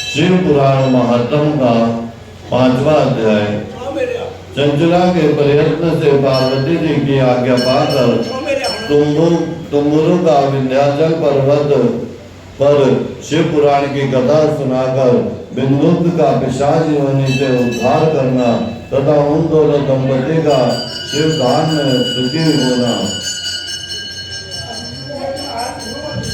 शिव पुराण महात्म का 5वां अध्याय। चंचला के प्रयत्न से पार्वती जी की आज्ञा पाकर तुम्बुरु का विंध्याचल पर्वत पर शिव पुराण की कथा सुनाकर बिंदुक का पिशाच योनि से उद्धार करना तथा उन दोनों दंपति का शिव धाम में सुखी होना।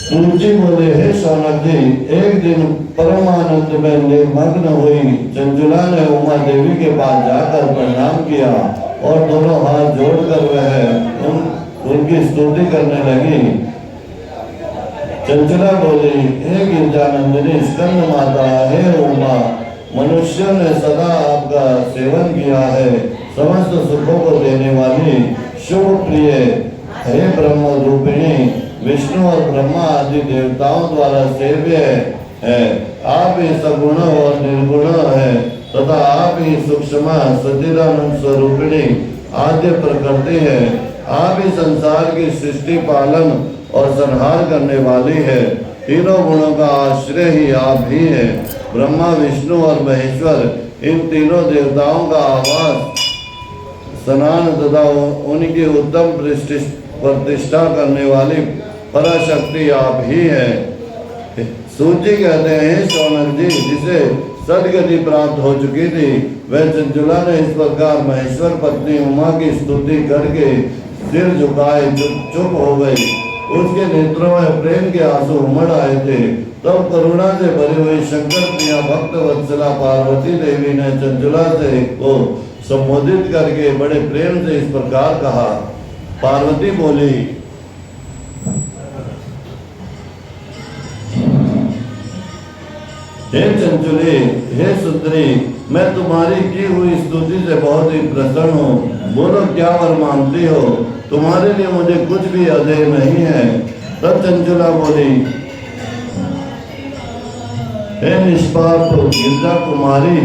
सूची बोले, हे शौनक जी, एक दिन परमानंद में निमग्न हुई चंचला ने उमा देवी के पास जाकर प्रणाम किया और दोनों हाथ जोड़कर वह उनकी स्तुति करने लगी। चंचला बोली, हे गिरजानंदिनी स्कंद माता, हे उमा, मनुष्य ने सदा आपका सेवन किया है। समस्त सुखों को देने वाली शुभ प्रिय हे ब्रह्म रूपिणी, विष्णु और ब्रह्मा आदि देवताओं द्वारा सेव्य है। आप ही सगुण और निर्गुण है तथा आप ही सूक्ष्म सच्चिदानंद स्वरूपिणी आद्य प्रकृति है। आप ही संसार की सृष्टि पालन और संहार करने वाली है। तीनों गुणों का आश्रय ही आप ही है। ब्रह्मा, विष्णु और महेश्वर इन तीनों देवताओं का आवास स्नान तथा उनकी उत्तम प्रतिष्ठा करने वाली पराशक्ति आप ही है। सूची कहते हैं, शौनक जी, जिसे सदगति प्राप्त हो चुकी थी, वह चंचला ने इस प्रकार महेश्वर पत्नी उमा की स्तुति करके सिर झुकाए चुप हो गई। उसके नेत्रों में प्रेम के आंसू उमड़ आए थे। तब करुणा से भरी हुई शंकर प्रिया भक्त वत्सला पार्वती देवी ने चंचला से को संबोधित करके बड़े प्रेम से इस प्रकार कहा। पार्वती बोली, हे चंचले, हे सुंदरी, मैं तुम्हारी की हुई स्तुति से बहुत ही प्रसन्न हूँ। बोलो, क्या वर मांगती हो? तुम्हारे लिए मुझे कुछ भी अधेय नहीं है। तब चंचला बोली, हे निष्पाप गिरजा कुमारी,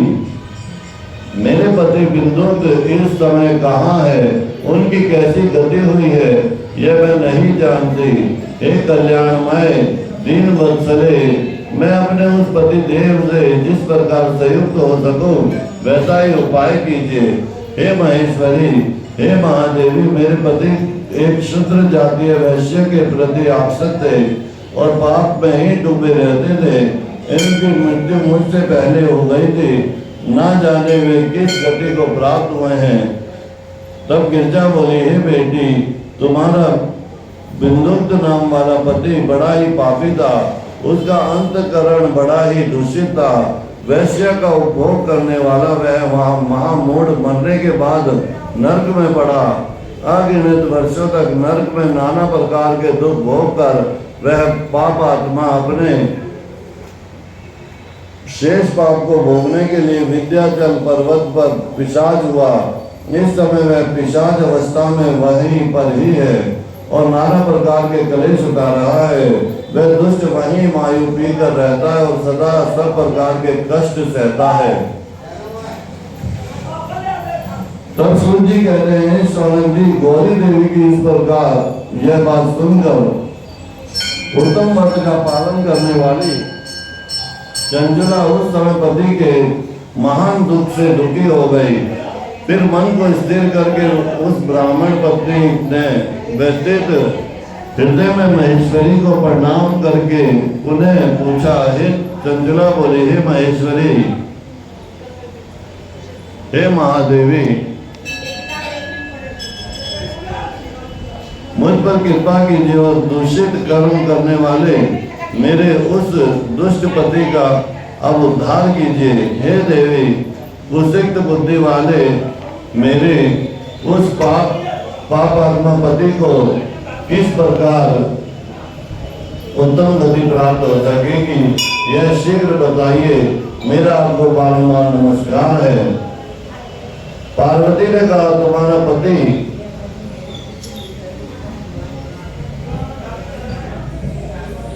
मेरे पति बिंदुक इस समय कहाँ है? उनकी कैसी गति हुई है यह मैं नहीं जानती। हे कल्याणमय दीन वत्सले, मैं अपने उस पति देव से जिस प्रकार संयुक्त हो सकूं वैसा ही उपाय कीजिए। हे महेश्वरी, हे महादेवी, मेरे पति एक शूद्र जातीय वैश्य के प्रति आसक्त थे और पाप में ही डूबे रहते थे। इनकी मृत्यु मुझसे पहले हो गई थी। ना जाने वे किस गति को प्राप्त हुए हैं। तब गिरजा बोली, हे बेटी, तुम्हारा बिंदुक नाम वाला पति बड़ा ही पापी था। उसका अंतकरण बड़ा ही दूषित था। वैश्य का उपभोग करने वाला वह वहाँ महामूढ़ मरने के बाद नरक में पड़ा। अगिनत वर्षों तक नरक में नाना प्रकार के दुख भोग कर वह पाप आत्मा अपने शेष पाप को भोगने के लिए विंध्याचल पर्वत पर पिशाच हुआ। इस समय वह पिशाच अवस्था में वहीं पर ही है और नाना प्रकार के कलेश उठा रहा है। वह दुष्ट वहीं मायू पीकर रहता है और सदा सब प्रकार के कष्ट सहता है। तब सूर्य जी कहते हैं, शौनक जी, गौरी देवी की इस प्रकार यह बात सुनकर उत्तम व्रत का पालन करने वाली चंचला उस समय पति के महान दुख से दुखी हो गई। फिर मन को स्थिर करके उस ब्राह्मण पत्नी ने व्यतीत हृदय में महेश्वरी को प्रणाम करके उन्हें पूछा। हे चंचला बोली, हे महेश्वरी, हे महादेवी, मुझ पर कृपा कीजिए और दूषित कर्म करने वाले मेरे उस दुष्ट पति का अब उद्धार कीजिए। हे देवी, कुसिक्त बुद्धि वाले मेरे उस पापात्मा पति को किस प्रकार उत्तम गति प्राप्त हो सकेगी यह शीघ्र बताइए। मेरा आपको बारंबार नमस्कार है। पार्वती ने कहा, तुम्हारा पति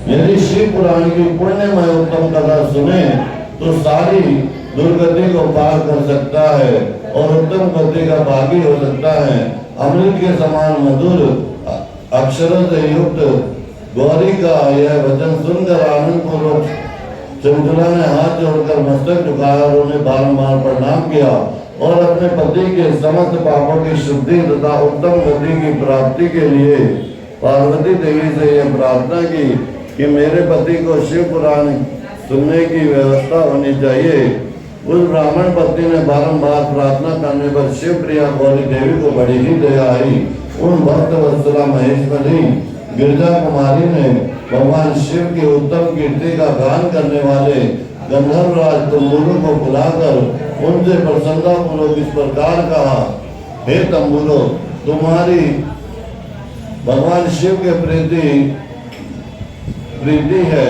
यदि शिव पुराण की पुण्यमय उत्तम कथा सुने तो सारी दुर्गति को पार कर सकता है और उत्तम गति का भागी हो सकता है। अमृत के समान मधुर अक्षरों से युक्त गौरी का यह वचन सुनकर आनंद पूर्वक चंचला ने हाथ जोड़कर मस्तक झुकाया और उन्हें बारंबार प्रणाम किया और अपने पति के समस्त पापों की शुद्धि तथा उत्तम गति की प्राप्ति के लिए पार्वती देवी से यह प्रार्थना की कि मेरे पति को शिव पुराण सुनने की व्यवस्था होनी चाहिए। उस ब्राह्मण पत्नी ने बारंबार प्रार्थना करने पर शिव प्रिया गौरी देवी को बड़ी ही दया आई। उन भक्त वत्सला महेश्वरी गिरजा कुमारी ने भगवान शिव की उत्तम कीर्ति का गान करने वाले गंधर्वराज तंबुरु को बुलाकर उनसे प्रसन्नता पूर्वक इस प्रकार कहा, हे तंबुरो, तुम्हारी भगवान शिव के प्रीति है।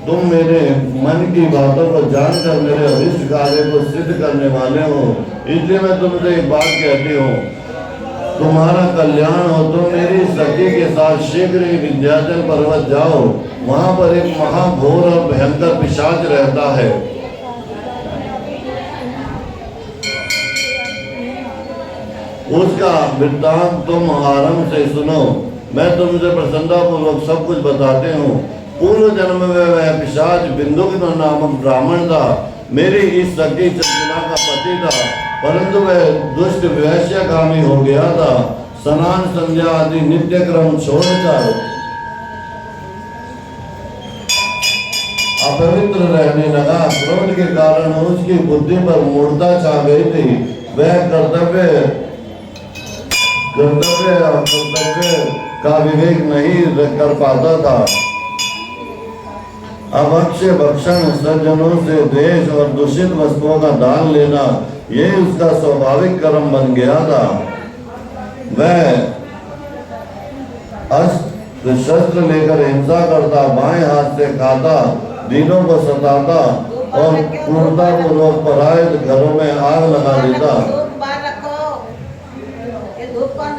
तुम मेरे मन की बातों को जानकर मेरे अभिष्ट कार्य को सिद्ध करने वाले हो, इसलिए मैं तुमसे एक बात कहती हूँ, तुम्हारा कल्याण हो। तुम मेरी सखी के साथ शीघ्र ही विंध्याचल पर्वत जाओ। वहां पर एक महाघोर और भयंकर पिशाच रहता है। उसका वृत्तांत तुम आरंभ से सुनो। मैं तुमसे प्रसन्नता पूर्वक सब कुछ बताते हूँ। पूर्व जन्म में वह पिशाच बिंदुक नामक ब्राह्मण था। मेरी इस सखी चंचला का पति था, परंतु वह दुष्ट वैश्यगामी हो गया था। स्नान संध्या आदि नित्य क्रम छोड़कर अपवित्र रहने लगा। क्रोध के कारण उसकी बुद्धि पर मूर्छा छा गई थी। वह कर्तव्य का विवेक नहीं कर पाता था। अभक्ष्य भक्षण, सज्जनों से द्वेष और दूषित वस्तुओं का दान लेना, ये उसका स्वाभाविक कर्म बन गया था। वह अस्त्र शस्त्र लेकर हिंसा करता, बाएं हाथ से खाता, दीनों को सताता और क्रूरता पूर्वक पराये घरों में आग लगा देता।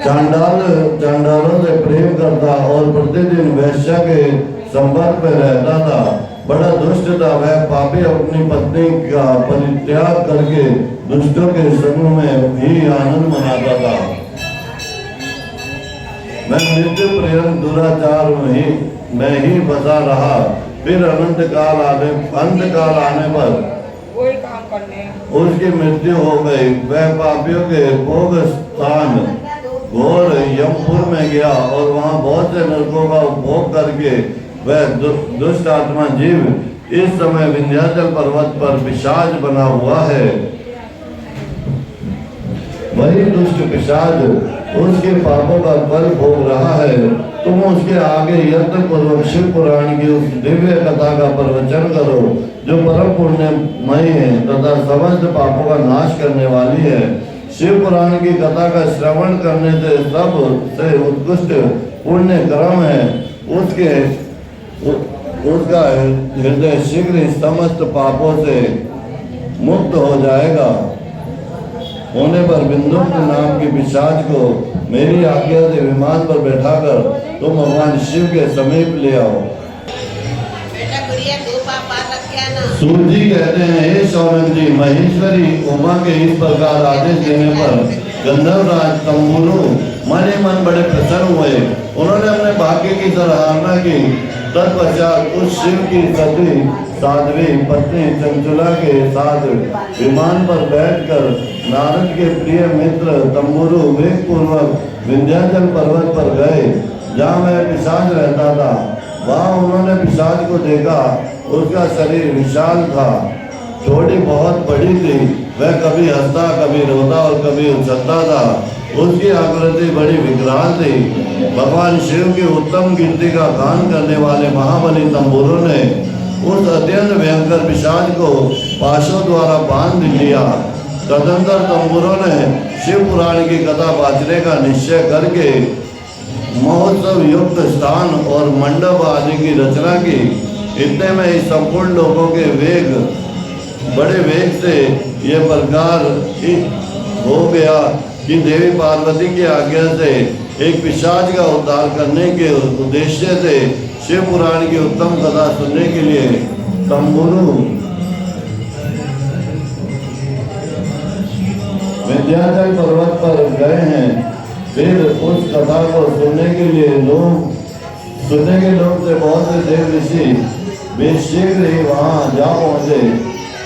चांडालों से प्रेम करता और प्रतिदिन वैश्या के संपर्क में रहता था। बड़ा दुष्ट था वह। पापी अपनी पत्नी का परित्याग करके दुष्टों के संग में ही आनंद मनाता था। मैं नित्य प्रेम दुराचार में ही फंसा रहा। फिर अंत काल आने पर कोई काम करने उसकी मृत्यु हो गई। वह पापियों के भोग स्थान घोर यमपुर में गया और वहां बहुत से नरकों का उपभोग करके वह दुष्ट आत्मा जीव इस समय विंध्याचल पर्वत पर पिशाच बना हुआ है। वही दुष्ट पिशाच उसके पापों का फल भोग रहा है। तुम उसके आगे यत्न पूर्वक शिव पुराण की उस दिव्य कथा का प्रवचन करो जो परम पुण्यमयी है तथा समस्त पापों का नाश करने वाली है। शिव पुराण की कथा का श्रवण करने से सबसे उत्कृष्ट पुण्य कर्म है। उसका हृदय शीघ्र ही समस्त पापों से मुक्त हो जाएगा। होने पर बिंदुक नाम की पिशाच को मेरी आज्ञा से विमान पर बैठाकर तुम भगवान शिव के समीप ले आओ। सूर्य जी कहते हैं, हे शौनक जी, महेश्वरी उमा के इस प्रकार आदेश देने पर गंधर्वराज तंबुरु मन ही मन बड़े प्रसन्न हुए। उन्होंने अपने भाग्य की सराहना की। तत्पश्चात उस शिव की सती साध्वी पत्नी चंचला के साथ विमान पर बैठकर नारद के प्रिय मित्र तंबुरु वेग पूर्वक विंध्याचल पर्वत पर गए जहाँ वह पिशाच रहता था। वहाँ उन्होंने पिशाच को देखा। उसका शरीर विशाल था, थोड़ी बहुत बड़ी थी। वह कभी हंसता, कभी रोता और कभी उछलता था। उसकी आकृति बड़ी विकराल थी। भगवान शिव की उत्तम कीर्ति का गान करने वाले महाबली तंबुरु ने उस अत्यंत भयंकर पिशाच को पाशों द्वारा बांध लिया। तदंतर तंबुरु ने शिव पुराण की कथा बांटने का निश्चय करके महोत्सव युक्त स्थान और मंडप आदि की रचना की। इतने में इस संपूर्ण लोगों के बड़े वेग से यह प्रकार हो गया कि देवी पार्वती की आज्ञा से एक पिशाच का उद्धार करने के उद्देश्य से शिव पुराण की उत्तम कथा सुनने के लिए तंबुरु विंध्याचल पर्वत पर गए हैं। फिर उस कथा को सुनने के लोग से बहुत से देव ऋषि वे शीघ्र ही वहाँ जा पहुँचे।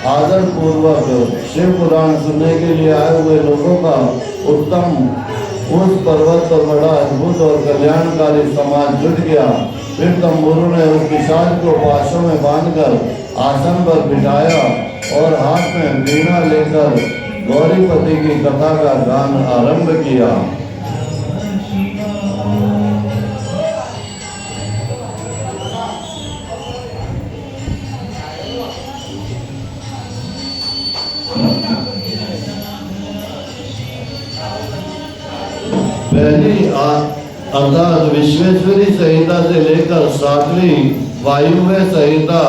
आदर पूर्वक शिव पुराण सुनने के लिए आए हुए लोगों का उत्तम उस पर्वत पर बड़ा अद्भुत और कल्याणकारी समाज जुट गया। फिर तंबूरों ने उस पिशाच को पाशों में बांधकर आसन पर बिठाया और हाथ में वीणा लेकर गौरीपति की कथा का गान आरंभ किया। पहली अर्थात विश्वेश्वरी संहिता से लेकर 7वीं वायुव्य संहिता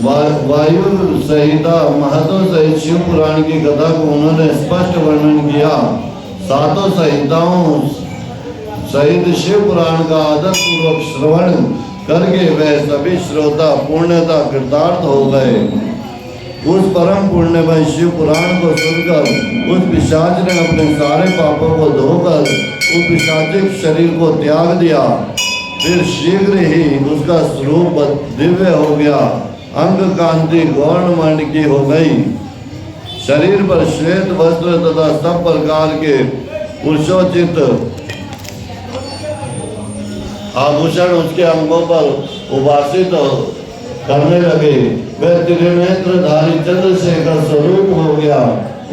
वायु संहिता महत्व सहित शिव पुराण की कथा को उन्होंने स्पष्ट वर्णन किया। सातों संहिताओं सहित शिव पुराण का आदर पूर्वक श्रवण करके वह सभी श्रोता पूर्णता कृतार्थ हो गए। उस परम पुण्यमय शिव पुराण को सुनकर उस पिशाच ने अपने सारे पापों को धोकर उस पिशाचिक शरीर को त्याग दिया। फिर शीघ्र ही उसका स्वरूप दिव्य हो गया। अंग कांति गौर्ण की हो गई। शरीर पर श्वेत वस्त्र तथा सब प्रकार के पुरुषोचित आभूषण उसके अंगों पर उभासित करने लगे। वह त्रिनेत्रधारी चंद्रशेखर स्वरूप हो गया।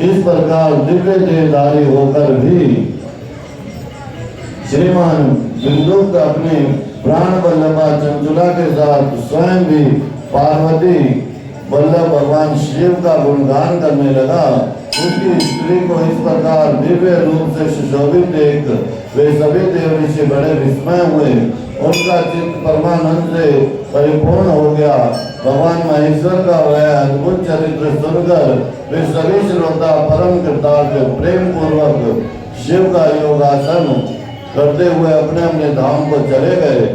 इस प्रकार दिव्य देहधारी होकर भी श्रीमान बिंदुक अपने प्राण वल्लभा चंचुला के साथ स्वयं भी पार्वती वल्लभ भगवान शिव का गुणगान करने लगा। उसकी स्त्री को इस प्रकार दिव्य रूप से सुशोभित देख वे सभी देव ऋषि बड़े विस्मय हुए। उनका चित्त परमानंद से परिपूर्ण हो गया। भगवान महेश्वर का वह अद्भुत चरित्र सुनकर वे सभी श्रोता परम कृतार्थ प्रेम पूर्वक शिव का योगासन करते हुए अपने अपने धाम को चले गए।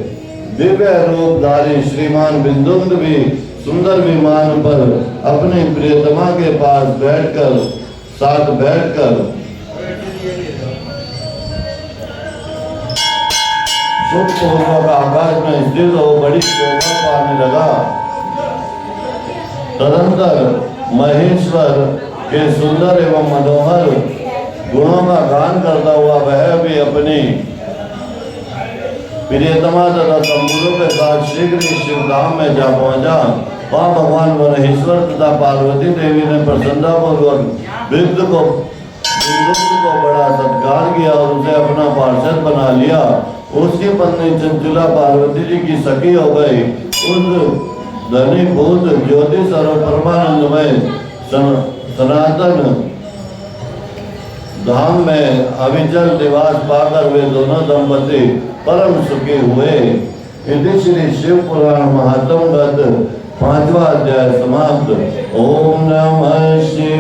दिव्य रूपधारी श्रीमान बिंदुक भी सुंदर विमान पर अपनी प्रियतमा के पास साथ बैठकर सुखपूर्वक आकाश में स्थित हो बड़ी शोभा पाने लगा। तदंतर महेश्वर के सुंदर एवं मनोहर गुणों का गान करता हुआ वह भी अपनी प्रियतमा तथा तंबूरों के साथ शीघ्र शिवधाम में जा पहुंचा। वहाँ भगवान महेश्वर तथा पार्वती देवी ने प्रसन्नतापूर्वक बिंदु को बड़ा सत्कार किया और उसे अपना पार्षद बना लिया। उसकी पत्नी चंचुला पार्वती जी की सखी हो गई। उस धनी भूत ज्योति सर्व परमानंदमय सनातन धाम में अविचल निवास पाकर वे दोनों दंपति परम सुखी हुए। इति श्री शिव पुराण महात्म गद 5वां अध्याय समाप्त। ओम नमः शिवाय।